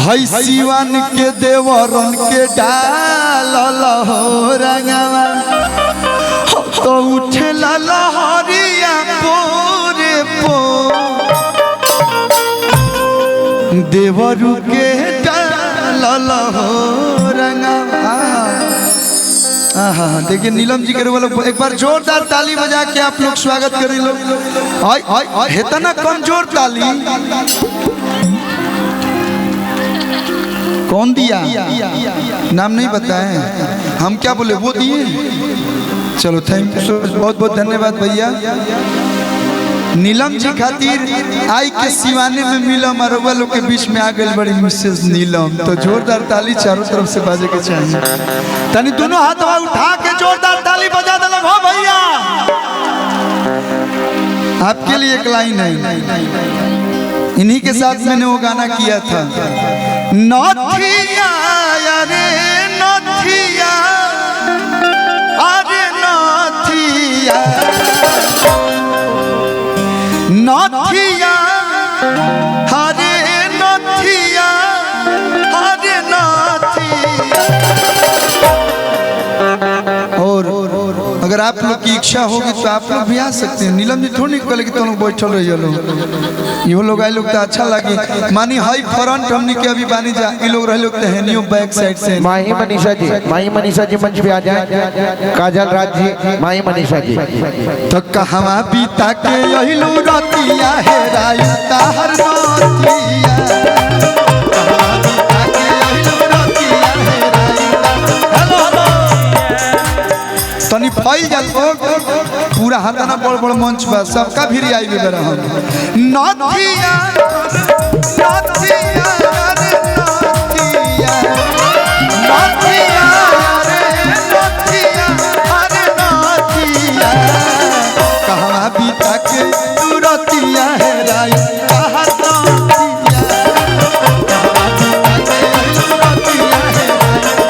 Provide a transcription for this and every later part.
हई सिवान के देवरन के डाल हो रंगवा तो उठेला लहरिया पोरे पो देवरु के डाल हो रंगवा। देखिए नीलम जी के लोग एक बार जोरदार ताली बजा के आप लोग स्वागत करें लोग। इतना कमजोर ताली कौन दिया नाम नहीं बताए हम क्या बोले वो दिए। चलो थैंक यू बहुत बहुत धन्यवाद भैया। नीलम जी खातिर आई के सिवाने में मिलम और लोग के बीच में आ गई बड़ी मिसेस नीलम। तो जोरदार ताली चारों तरफ से बाजे के चाहिए। तनी दोनों हाथ उठा के जोरदार ताली बजा दे हो भैया। आपके लिए एक लाइन है, इन्हीं के साथ मैंने वो गाना किया था। नथिया रे नथिया अरे नथिया नथिया हरे नथिया हरे नथिया। और अगर आप लोग की इच्छा होगी तो आप लोग भी आ सकते हैं। नीलम जी थोड़ी निकले कि तुम लोग बैठल रहिए लोग यो लोग आए लोग तो अच्छा लगी। मानी हाई फ्रंट हमने के अभी बानी जा ये लोग रहे लोग तो है न्यू बैक साइड से। माही मनीषा जी मंच पे आ जाए। काजल राज जी माही मनीषा जी। तो कहवा बीता के यही लो रतिया है रायता हर नथिया तनी फैल जा पूरा हाथाना बड़ बड़ मंच बा सबका भी आई भी बरा हम नथिया नथिया रे नथिया नथिया रे नथिया अरे नथिया कहवा बीता के रतिया है राय कहवा बीता के रतिया है कहवा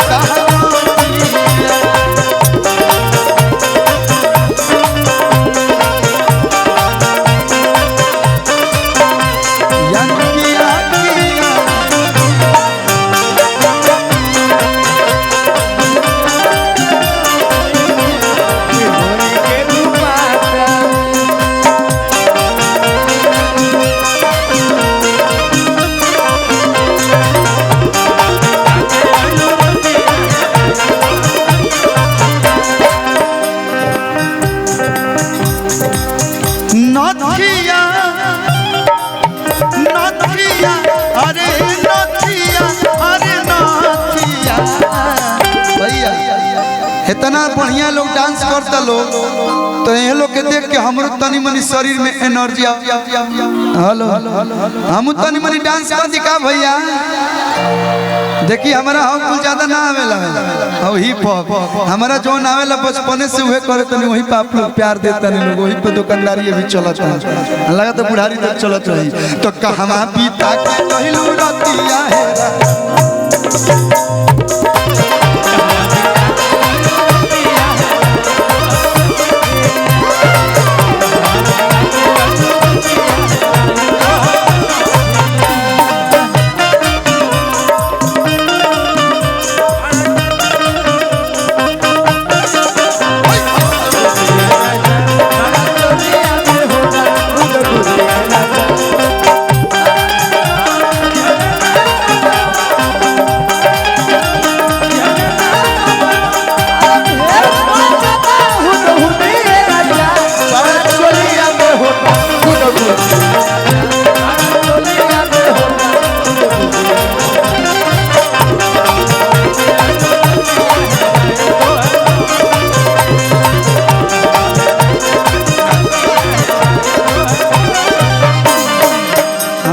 नथिया नथिया अरे नथिया अरे नथिया। भैया इतना बढ़िया लोग डांस करता लोग तो ये लोग के देख के हमरो तनी मनी शरीर में एनर्जी हेलो हम तनी मनी डांस कर दिखा भैया। देखिए हमारा हम कुछ ज्यादा ना आवेला और हिप हॉप हमारा जो ना आवेला बचपने से वही करे तनी वही पे आप लोग प्यार देता नहीं लोग वही पे दुकानदारी भी चलता है लगा तो बुढ़ारी तक चलत रही। तो कहवा बीता के कहलू रतिया है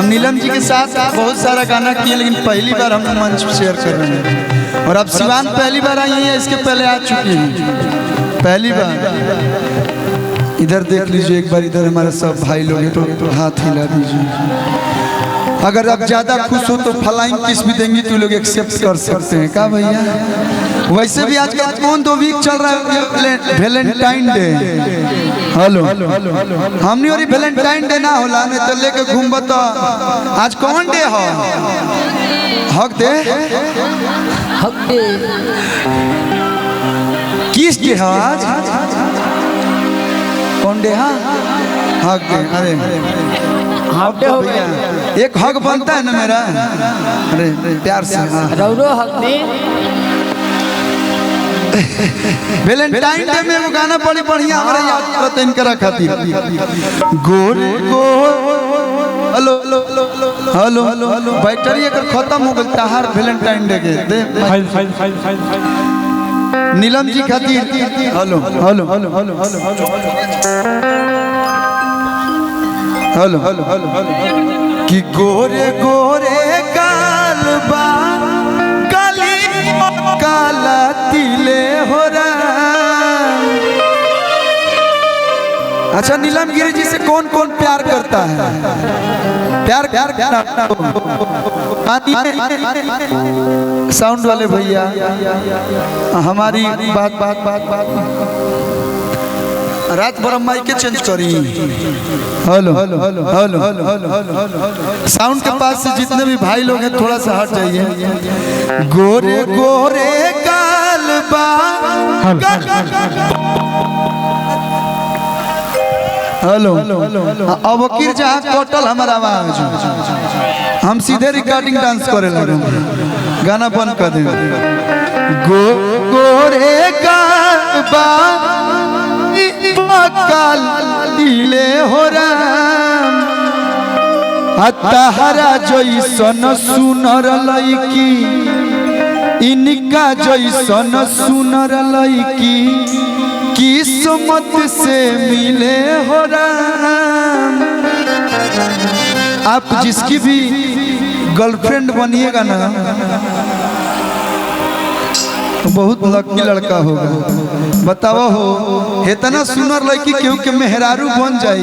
नीलम जी के साथ बहुत सारा गाना किए लेकिन पहली बार हम मंच शेयर कर रहे हैं। और अब सिवान पहली बार आई है इसके पहले आ चुकी हैं पहली बार। इधर देख लीजिए एक बार इधर हमारे सब भाई लोग हैं तो हाथ हिला दीजिए। अगर आप ज्यादा खुश हो तो फ्लाइंग किस भी देंगी तो लोग एक्सेप्ट कर सकते हैं का भैया। वैसे भी आजकल कौन 2 वीक चल रहा है वैलेंटाइन डे हेलो हमनी और वैलेंटाइन डे ना होला में तो लेके घूमब तो आज कौन डे हो हक दे किस डे है आज कौन डे है हक दे अरे हक दे हो गया एक हक बनता है ना मेरा अरे प्यार से रौरो हक दे वैलेंटाइन डे में वो गाना बड़ी बढ़िया हमारे याद करते इनकरा खातिर गोरे गो हेलो हेलो हेलो बैटरी अगर खत्म हो गई ताहार वैलेंटाइन डे के दे नीलम जी खातिर hello hello hello hello hello hello कि गोरे गोरे गाल बा काला तिले हो रहा। अच्छा नीलम गिरी जी से कौन कौन प्यार करता है प्यार प्यार साउंड वाले भैया हमारी बात बात बात बात रात भर माइक के चेंज करी hello hello hello hello hello sound के पास से जितने भी भाई लोग हैं थोड़ा सा हट जाइए गोरे गोरे काल बा हेलो अब वकील जहाँ कटल हमारा आवाज हम सीधे रिकॉर्डिंग डांस करे लगे गाना बंद कर दे गोरे काल बा काल दिले हो राम तहरा जैसन सुनर लईकी इनका जैसन सुनर लईकी किस्मत से मिले हो राम। आप जिसकी भी गर्लफ्रेंड बनिएगा ना बहुत लकी लड़का होगा बताओ हो इतना सुनर लड़की केहू के मेहरारू बन जाई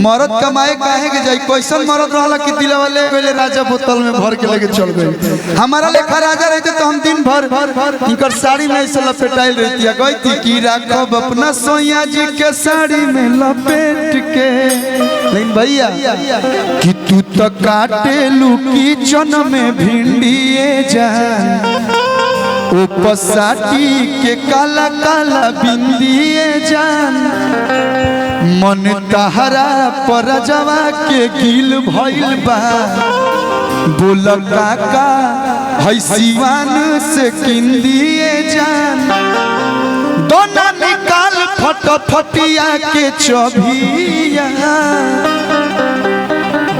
मरद कमाए काहे के जाई कैसन मरद रहला कि दिलवा ले गइले राजा बोतल में भर के लेके चल गए हमारा लेखा राजा रहते तो हम दिन भर इनकर साड़ी में ऐसे लपेटाइल रहती है गई कि राखब अपना सोया जी के साड़ी में लपेट के लेकिन भैया कि तू तो काटे लू किचन में भिंडिए जा उपसाटी के काला काला बिंदिए जान मन तहरा पर जवा के गिल भइल बा बोल काका है सिवान से किंदिए जान दोना निकाल फटफटिया के चबिया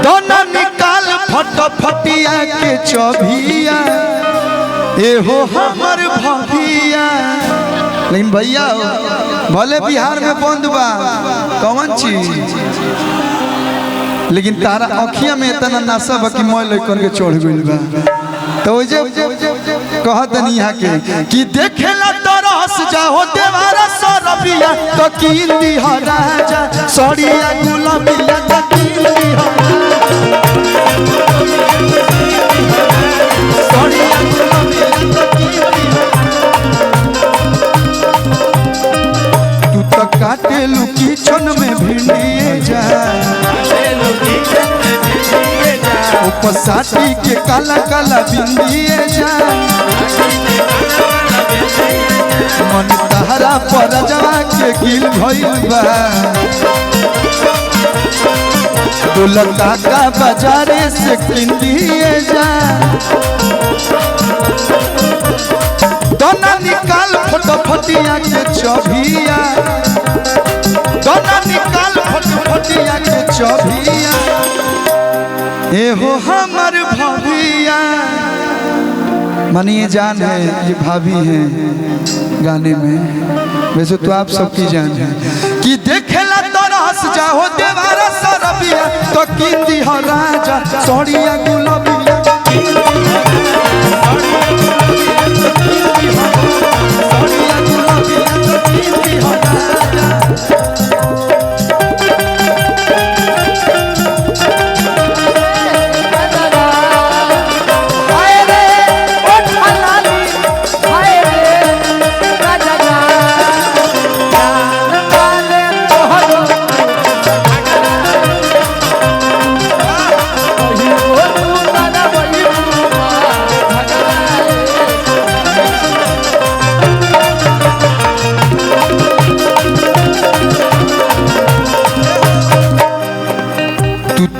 दोना निकाल फटफटिया के चबिया एहो हमर भैया लेकिन भैया भले बिहार में बंद बा कौन चीज लेकिन तारा अखिया में इतना नशा बा कि मोय लइकन के चढ़ गइल बा तो जे कहत नहीं यहाँ के कि देखेला तरस जाओ देवारा सरबिया तो कींदी हो राजा सड़िया गुलाबिया तो कींदी हो सड़िया गुलाबिया तू तो काटे लू किचन में भिंडिए जा उपसाटी के काला काला बिंदिए जा मन तहरा पर जवा के गिल भइल बा दुलका का बाजारे से किंदिए जा दोना निकाल फटफटिया के चबिया दोना निकाल फटफटिया के चबिया एहो हमर भैया मानिए जान है ये भाभी है गाने में वैसे तो आप सबकी जान है कि देखेला तरस जाओ देवारा सरबिया तो किंदी हो राजा सड़िया गुलाबिया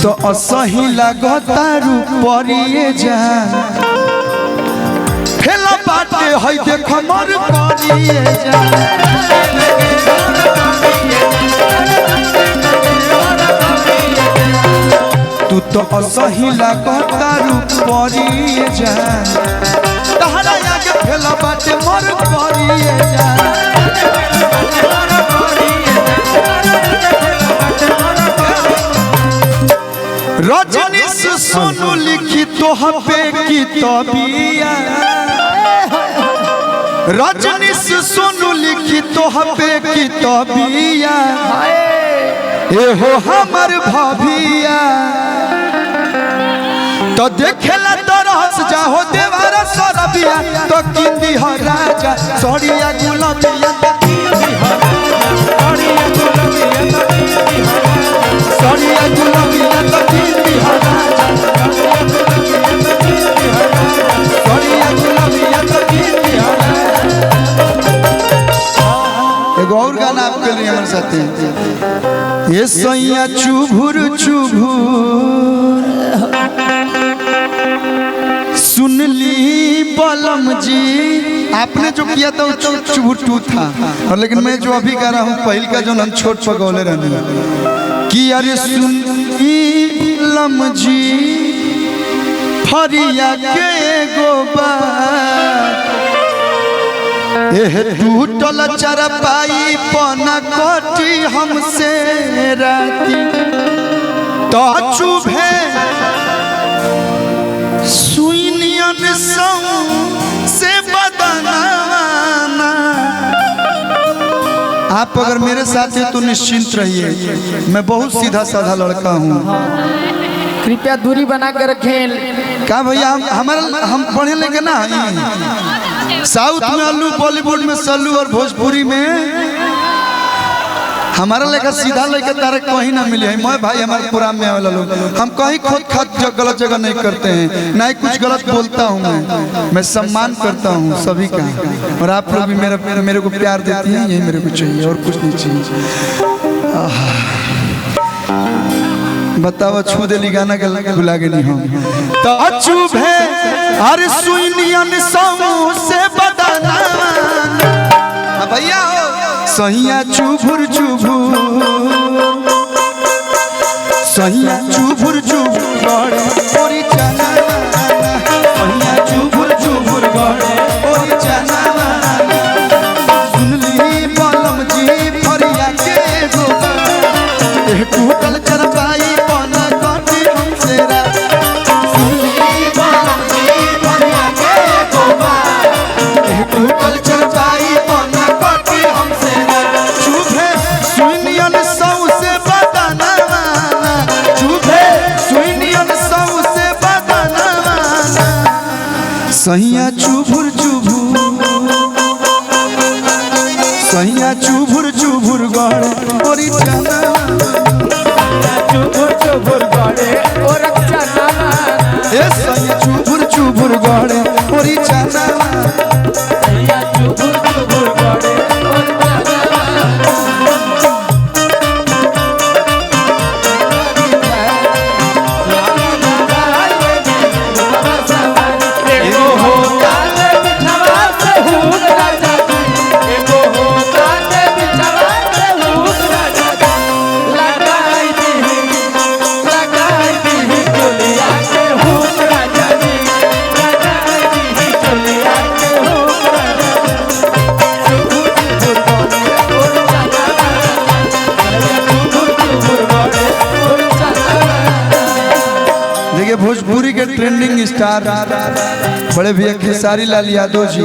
तो असही लागतारू परिए जान फेला बाटे है देख मर करिए जान तू तो असही लागतारू परिए जान तहरा आगे फेला बाटे मर करिए जान रजनीश सोनू लिखी तोह पे किताबिया रजनीश सोनू लिखी तोह पे किताबिया ए हो हमर भाभिया तो देखेला तरस जाहो देवारा सरबिया तो किंदी हो राजा सड़िया गुलाबिया सड़िया गुलाबिया तो किंदी हो राजा सड़िया गुलाबिया तो किंदी हो एगो और गाना आपके लिए हमारे साथ ये सैया चुभुर चुभुर सुन ली बलम जी आपने जो किया था वो चुभुर टू था और लेकिन मैं जो अभी गा रहा हूँ पहल का जो हम छोट पगौले रहने कि अरे सुन ली बलम जी फरिया के गोबा एह टूटल चरपाई पना कटी हमसे राती तो चुभे सुइनियन से बदनाना आप अगर मेरे साथ हैं तो निश्चिंत रहिए मैं बहुत सीधा साधा लड़का हूँ कृपया दूरी बना कर रखें क्या भैया हम पढ़े लेके ना साउथ में अल्लू बॉलीवुड में सल्लू और भोजपुरी में हमारा लेकर सीधा लेकर तारे कहीं ना मिले मैं भाई हमारे प्रोग्राम में आवेला लोग हम कहीं खुद गलत जगह नहीं करते हैं ना ही कुछ गलत बोलता हूँ मैं सम्मान करता हूँ सभी का और आप लोग भी मेरे को प्यार देती हैं यही मेरे को चाहिए और कुछ नहीं चाहिए बताओ छू देली गाना के भुला गेली हम तो अचूब है अरे सुइनियन से बदना भैया हो सहिया चुभुर चुभुर सहिया चुभुर चुभुर गड़े ओरी चना सहिया चुभुर चुभुर गड़े ओरी चना सुनली बलम जी फरिया के गोबा ए टूटल चरपाई पना कटी हमसे रा सुनली बलम जी फरिया के गोबा ए टूटल चरपाई पना कटी हमसे रा चुभे सुनियन सौ से बदना चुभे सुनियन सौ से बदना सहिया चुभुर चुभुर सहिया चुभुर चुभुर गड़े ओरी चना चुभुर चुभुर गड़े और चना ए सहिया चुभुर चुभुर गड़े ओरी चना चुभुर चुभुर गड़े और भोजपुरी के ट्रेंडिंग स्टार बड़े भैया खेसारी लाल यादव जी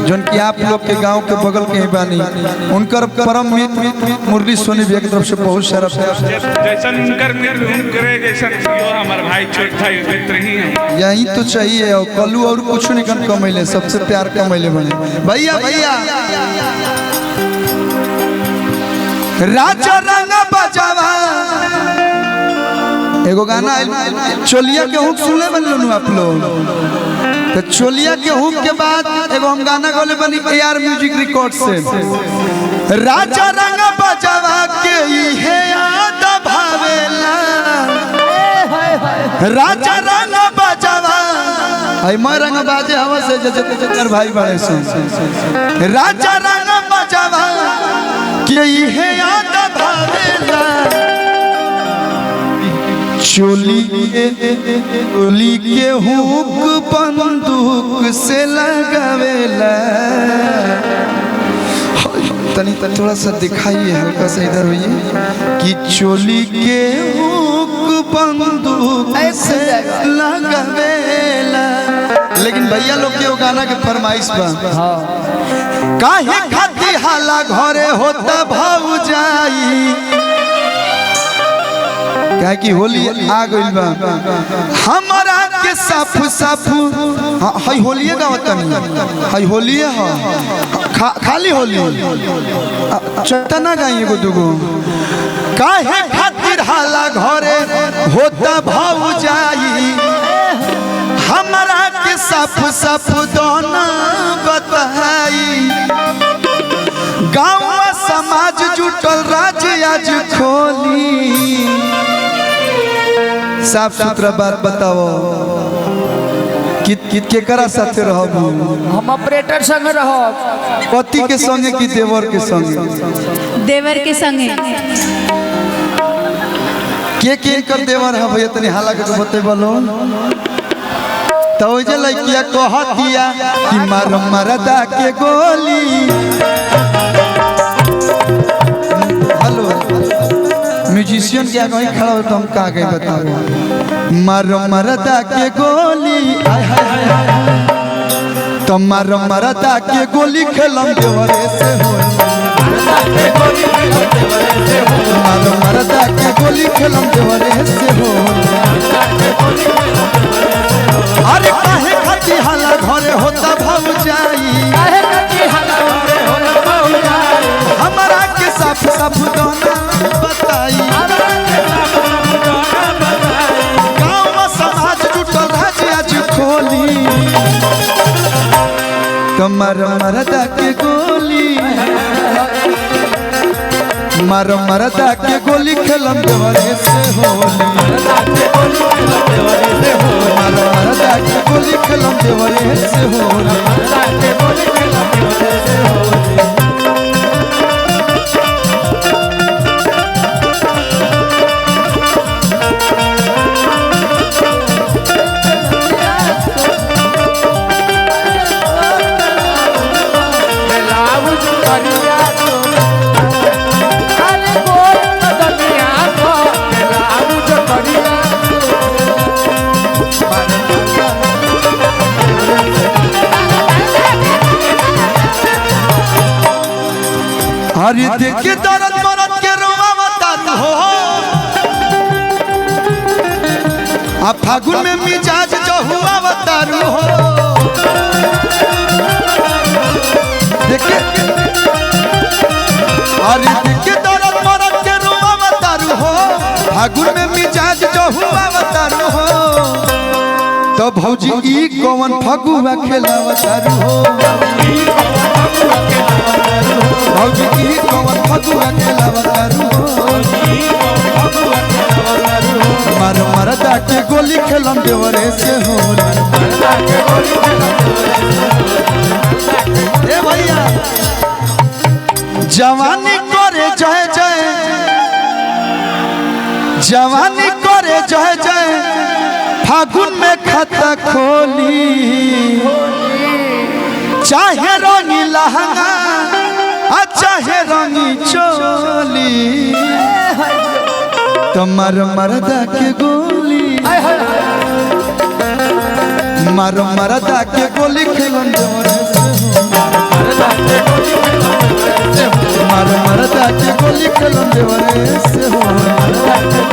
जो कि आप लोग के गांव के बगल के ही बानी उनकर परम मित्र मुरली सोनी भैया की तरफ से बहुत सारा यही तो चाहिए और कलू और कुछ नहीं कर कमैले सबसे प्यार कमैले बने भैया भैया राजा रंगा बजावा एगो गाना चोलिया के हुक सुनले बन लो आप लोग तो चोलिया के हुक के बाद एगो हम गाना गौले बनी AR म्यूजिक रिकॉर्ड से राजा रंग बजावा के इहे याद भावेला राजा रंग बजावा आई मैं रंग बाजे हवा से जकर भाई बड़े सुन राजा रंग बजावा कि ये याद भावेला चोली के हुक बंदूक से लगावेला तनी थोड़ा सा दिखाइए हल्का सा इधर होइए कि चोली के हुक बंदूक से लगावेला। लेकिन भैया लोग के वो गाना के फरमाइश बा काहे खाती हाला घरे होता भौजाई क्या कि होली आ गइल बा हमारा के साफ साफ हई होली का वतन हई होली है खाली होली चटना गाई एगो दुगो काहे खातिर हाला घरे होता भौजाई हमारा के साफ साफ दोना बताई गाँव समाज जुटल राज्य आज खोली साफ सुथरा बात बताओ कित के करा साथे रहबू हम ऑपरेटर संग रहब पति के संगे कि देवर के संगे देवर के संगे के कर देवर है भैया तनी हाला के बते बोलो तो जे लइकिया कहतिया कि मार मरदा के गोली हेलो म्यूजिशियन क्या कहीं खड़ा हो तो हम का गए बताओ मार मरदा के गोली आय हाय हाय तो मार मरदा के गोली खेलम देवरे से हो मार मरदा के गोली खेलम देवरे से हो अरे काहे खाती हाला घरे होता भौजाई काहे खाती हाला घरे होता भौजाई हमारा के साफ साफ दोना बताई गाँव समाज जुटल राज्य आज खोली कमर मरदा के गोली मार मरदा के गोली खेलम देवरे से होली मार मरदा के गोली खेलम देवरे से होली अरे देखे दर्द मरद के रोवावता हो आ फागुन में मिजाज जो हुआ बतारू हो देखे अरे देखे दर्द मरद के रोवावतारू हो फागुन में मिजाज जो हुआ बतारू हो तो भौजी ई कौन फगुआ खेलावतारू हो भौजी की कौन फगुआ खेलावतारू मार मरदा के गोली खेलम देवरे से हो ए भैया जवानी करे जय जय जवानी करे जय जय फागुन में खाता खोली चाहे रंगी लहंगा चाहे रंगी चोली तमर मरदा के गोली मार मरदा के गोली खेलन देवरे से मार मरदा के गोली खेलन देवरे से हो